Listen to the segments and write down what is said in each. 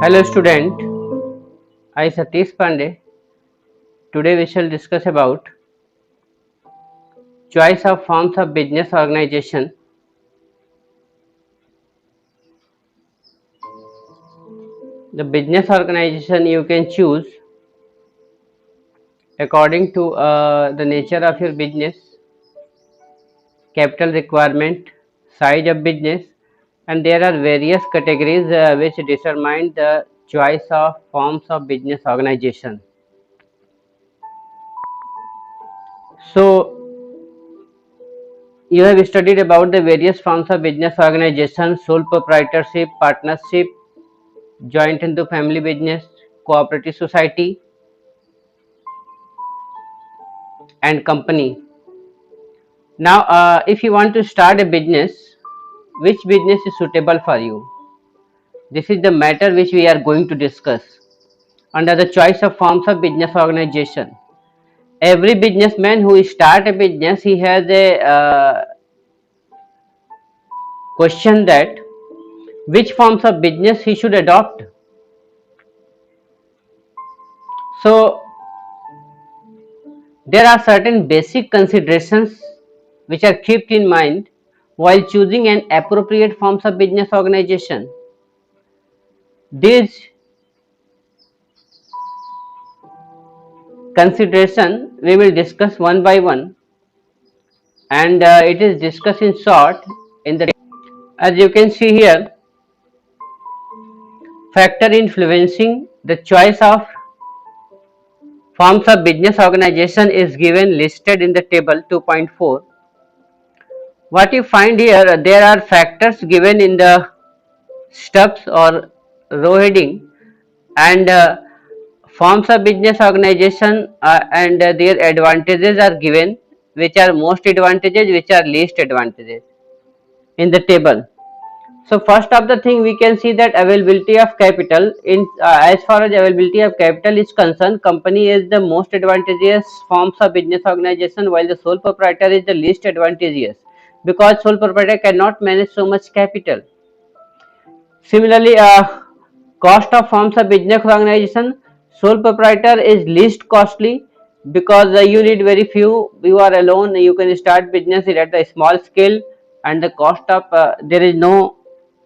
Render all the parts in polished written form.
Hello student, I Satish Pandey. Today we shall discuss about choice of forms of business organization. The business organization you can choose according to the nature of your business, capital requirement, size of business, and there are various categories which determine the choice of forms of business organization. So you have studied about the various forms of business organization, sole proprietorship, partnership, joint into family business, cooperative society, and company. Now, if you want to start a business, which business is suitable for you? This is the matter which we are going to discuss under the choice of forms of business organization. Every businessman who start a business, he has a question that which forms of business he should adopt. So there are certain basic considerations which are kept in mind while choosing an appropriate forms of business organization. These consideration we will discuss one by one, and it is discussed in short in the as you can see here. Factor influencing the choice of forms of business organization is given listed in the table 2.4. What you find here, there are factors given in the steps or row heading, and forms of business organization and their advantages are given, which are most advantages, which are least advantages in the table. So first of the thing we can see that availability of capital in as far as availability of capital is concerned, company is the most advantageous forms of business organization, while the sole proprietor is the least advantageous, because sole proprietor cannot manage so much capital. Similarly, cost of forms of business organization, sole proprietor is least costly because you need very few, you are alone, you can start business at a small scale, and the cost of there is no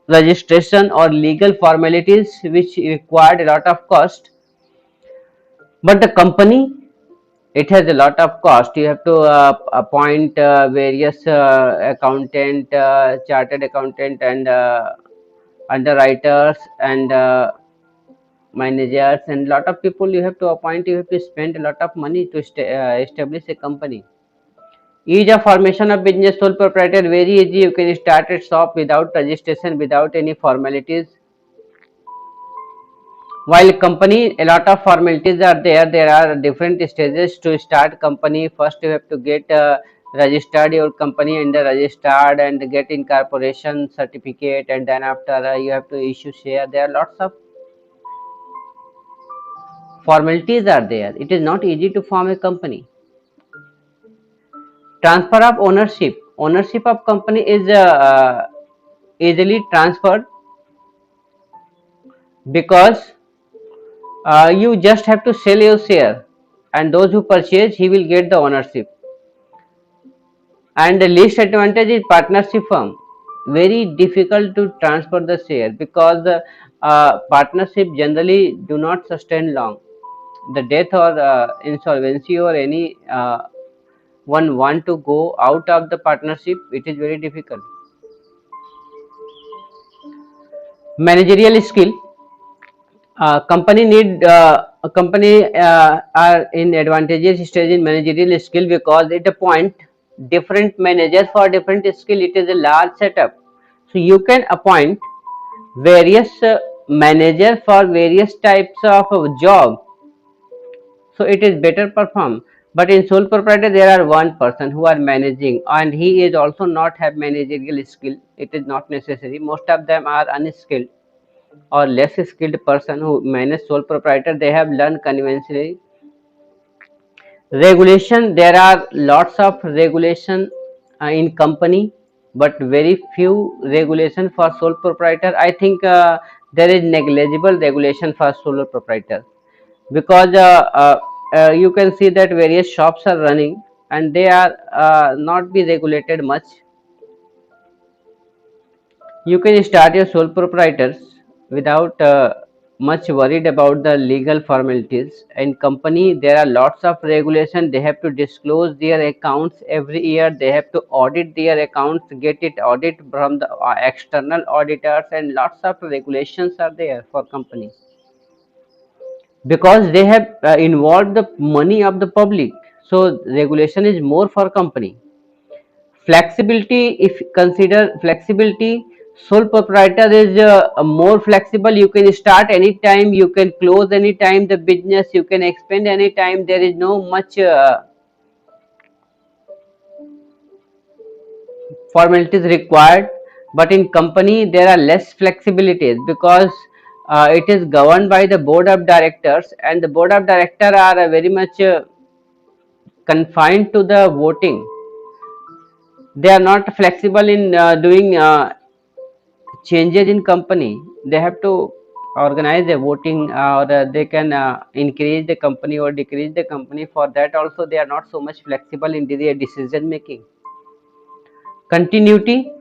registration or legal formalities which required a lot of cost. But the company, it has a lot of cost. You have to appoint various accountant, chartered accountant, and underwriters, and managers, and lot of people you have to appoint. You have to spend a lot of money to establish a company. Ease of formation of business, sole proprietor very easy. You can start a shop without registration, without any formalities. While company, a lot of formalities are there. There are different stages to start company. First you have to get registered your company in the registered, and get incorporation certificate, and then after you have to issue share. There are lots of formalities are there. It is not easy to form a company. Transfer of ownership. Ownership of company is easily transferred because you just have to sell your share, and those who purchase, he will get the ownership. And the least advantage is partnership firm. Very difficult to transfer the share because partnership generally do not sustain long. The death or insolvency or any one want to go out of the partnership, it is very difficult. Managerial skill. Company need a company are in advantageous stage in managerial skill because it appoint different managers for different skill. It is a large setup, so you can appoint various managers for various types of job, so it is better perform. But in sole proprietor there are one person who are managing, and he is also not have managerial skill. It is not necessary. Most of them are unskilled or less skilled person who manage sole proprietor. They have learned conventionally. Regulation, there are lots of regulation in company, but very few regulation for sole proprietor. I think there is negligible regulation for sole proprietors, because you can see that various shops are running and they are not be regulated much. You can start your sole proprietors without much worried about the legal formalities. In company, there are lots of regulation. They have to disclose their accounts every year. They have to audit their accounts, get it audit from the external auditors, and lots of regulations are there for company, because they have involved the money of the public. So regulation is more for company. Flexibility, if consider flexibility, sole proprietor is more flexible. You can start anytime, you can close anytime the business, you can expand anytime. There is no much formalities required. But in company there are less flexibilities, because it is governed by the board of directors, and the board of directors are very much confined to the voting. They are not flexible in doing changes in company. They have to organize a voting, or they can increase the company or decrease the company. For that also they are not so much flexible in their decision making. Continuity,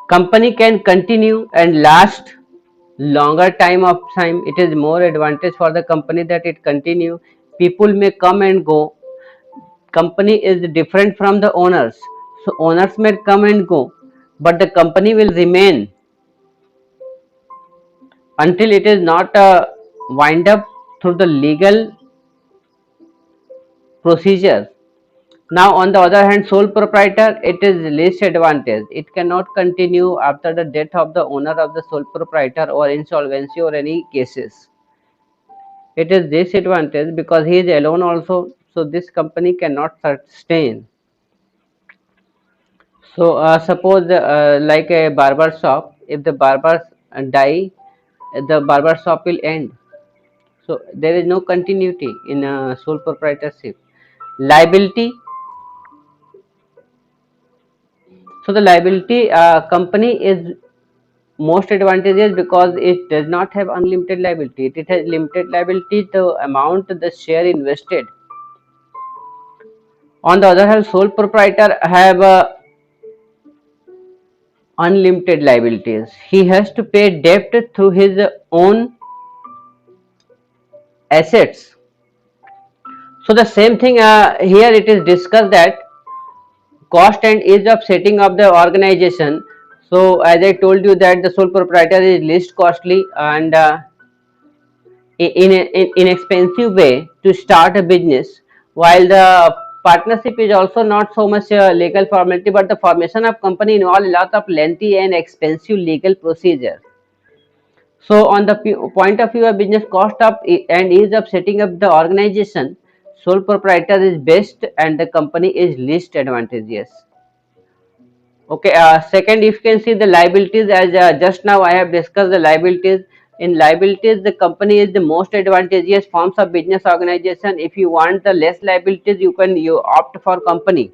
company can continue and last longer time of time. It is more advantage for the company that it continue. People may come and go. Company is different from the owners, so owners may come and go, but the company will remain until it is not wind up through the legal procedure. Now, on the other hand, sole proprietor, it is least advantage. It cannot continue after the death of the owner of the sole proprietor or insolvency or any cases. It is disadvantage because he is alone also, so this company cannot sustain. So, suppose like a barber shop, if the barbers die, the barber shop will end. So there is no continuity in sole proprietorship. Liability. So the liability company is most advantageous because it does not have unlimited liability. It has limited liability, the amount the share invested. On the other hand, sole proprietor have unlimited liabilities. He has to pay debt through his own assets. So the same thing here it is discussed that cost and ease of setting up the organization. So as I told you that the sole proprietor is least costly and in inexpensive way to start a business, while the partnership is also not so much legal formality, but the formation of company involves a lot of lengthy and expensive legal procedure. So on the point of view of business cost of and ease of setting up the organization, sole proprietor is best and the company is least advantageous. Okay, second, if you can see the liabilities, as just now I have discussed the liabilities. In liabilities, the company is the most advantageous forms of business organization. If you want the less liabilities, you opt for company.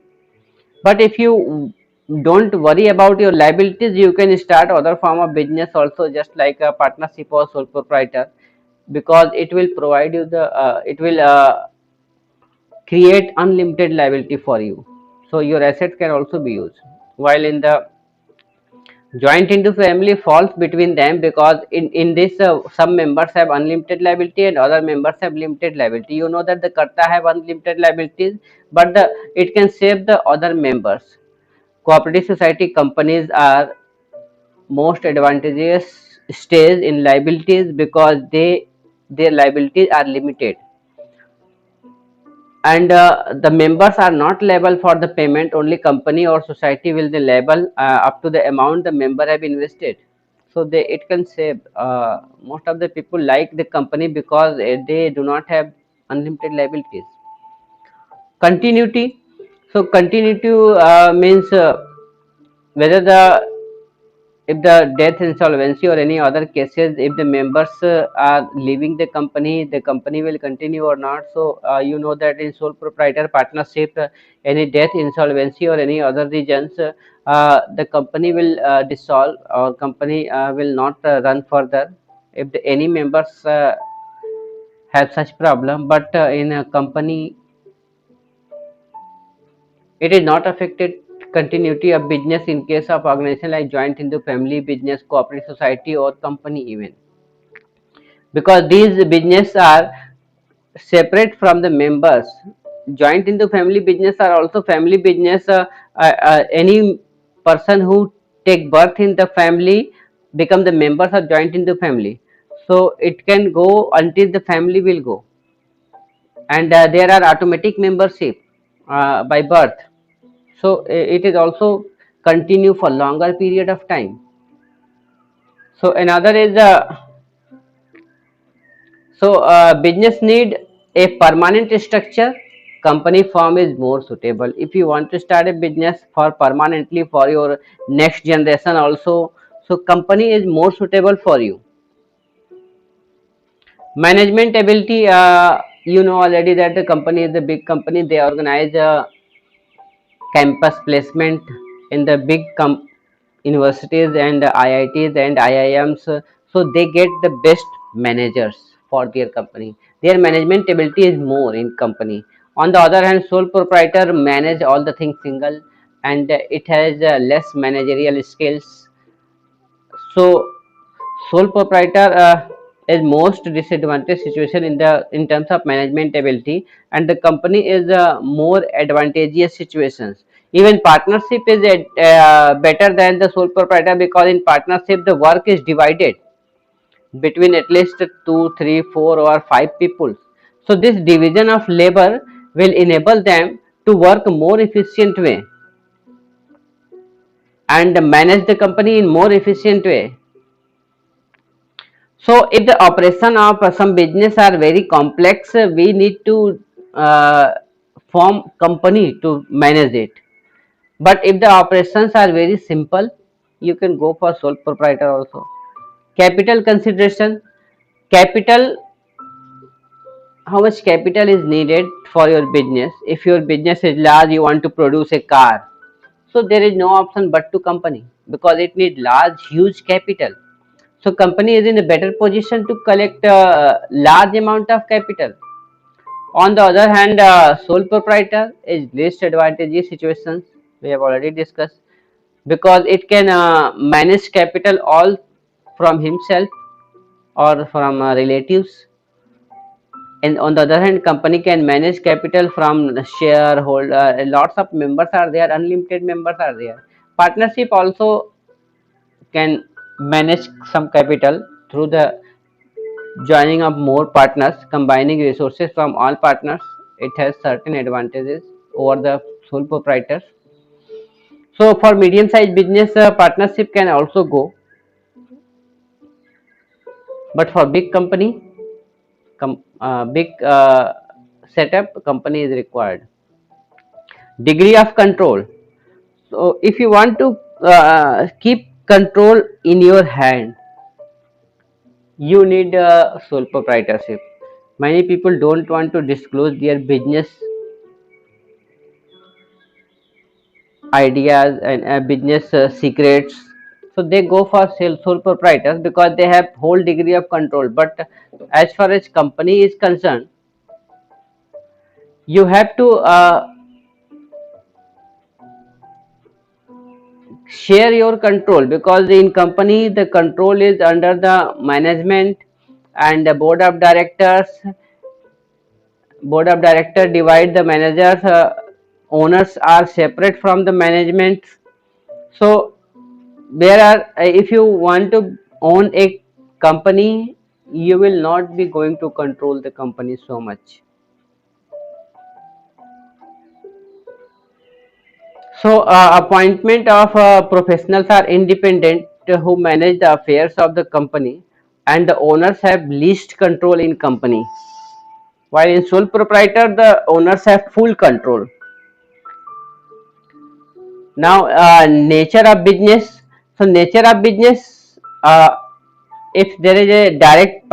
But if you don't worry about your liabilities, you can start other form of business also, just like a partnership or sole proprietor, because it will provide you the it will create unlimited liability for you. So your assets can also be used. While in the joint into family falls between them, because in this some members have unlimited liability and other members have limited liability. You know that the karta have unlimited liabilities, but it can save the other members. Cooperative society companies are most advantageous stage in liabilities because their liabilities are limited, and the members are not liable for the payment. Only company or society will be liable up to the amount the member have invested. So they it can save most of the people like the company because they do not have unlimited liabilities. Continuity. So continuity means whether the if the death, insolvency or any other cases, if the members are leaving the company will continue or not. So you know that in sole proprietor partnership, any death, insolvency or any other reasons, the company will dissolve, or company will not run further if any members have such problem. But in a company, it is not affected continuity of business in case of organization like joint Hindu family, business, cooperative society, or company even, because these business are separate from the members. Joint into family business are also family business. Any person who take birth in the family become the members of joint into family, so it can go until the family will go, and there are automatic membership by birth, so it is also continue for longer period of time. So another is business need a permanent structure. Company form is more suitable. If you want to start a business for permanently for your next generation also, so company is more suitable for you. Management ability, you know already that the company is a big company. They organize campus placement in the big universities and IITs and IIMs, so they get the best managers for their company. Their management ability is more in company. On the other hand, sole proprietor manage all the things single, and it has less managerial skills. So sole proprietor is most disadvantaged situation in terms of management ability, and the company is more advantageous situations. Even partnership is better than the sole proprietor, because in partnership the work is divided between at least two, three, four, or five people. So this division of labor will enable them to work more efficient way and manage the company in more efficient way. So if the operation of some business are very complex, we need to uh, form company to manage it. But if the operations are very simple, you can go for sole proprietor also. Capital consideration. Capital, how much capital is needed for your business? If your business is large, you want to produce a car, so there is no option but to company, because it needs large, huge capital. So company is in a better position to collect a large amount of capital. On the other hand, sole proprietor is least advantageous situations, we have already discussed, because it can manage capital all from himself or from relatives. And on the other hand, company can manage capital from the shareholder. Lots of members are there, unlimited members are there. Partnership also can manage some capital through the joining of more partners, combining resources from all partners. It has certain advantages over the sole proprietors. So for medium sized business, partnership can also go, but for big company, big setup, company is required. Degree of control. So if you want to keep control in your hand, you need sole proprietorship. Many people don't want to disclose their business ideas and business secrets, so they go for sole proprietors because they have whole degree of control. But as far as company is concerned, you have to share your control, because in company the control is under the management and the board of director divide the managers. Owners are separate from the management. So there are if you want to own a company, you will not be going to control the company so much. So appointment of professionals are independent, who manage the affairs of the company, and the owners have least control in company, while in sole proprietor the owners have full control. Now nature of business. So nature of business, if there is a direct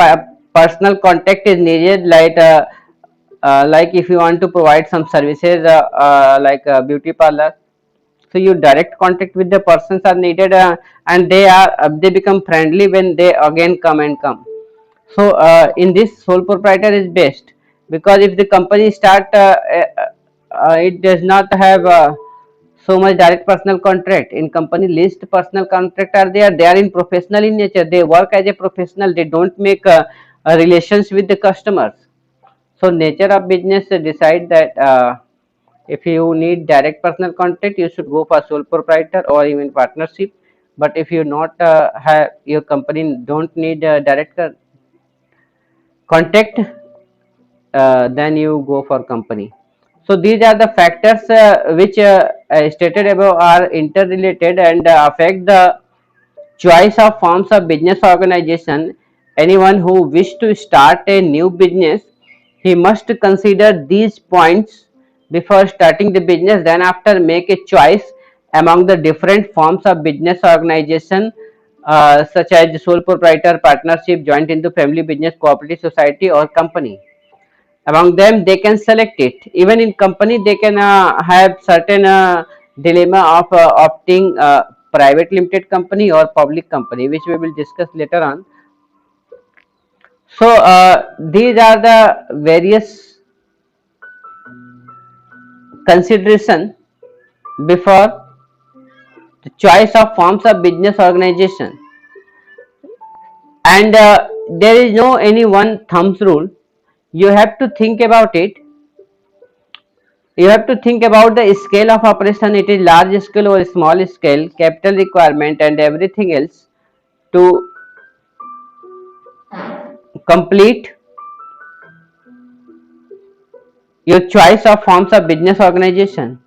personal contact is needed, like if you want to provide some services like a beauty parlor, So you direct contact with the persons are needed, and they become friendly when they again come. So in this, sole proprietor is best, because if the company start, it does not have so much direct personal contract. In company, least personal contract are there. They are in professional in nature. They work as a professional. They don't make relations with the customers. So nature of business decide that if you need direct personal contact, you should go for sole proprietor or even partnership. But if you not have, your company don't need direct contact, then you go for company. So these are the factors which stated above are interrelated and affect the choice of forms of business organization. Anyone who wish to start a new business, he must consider these points before starting the business. Then after, make a choice among the different forms of business organization, such as sole proprietor, partnership, joint into family business, cooperative society, or company. Among them, they can select it. Even in company, they can have certain dilemma of opting private limited company or public company, which we will discuss later on. So these are the various consideration before the choice of forms of business organization. And there is no any one thumbs rule. You have to think about it. You have to think about the scale of operation. It is large scale or small scale, capital requirement, and everything else to complete your choice of forms of business organization.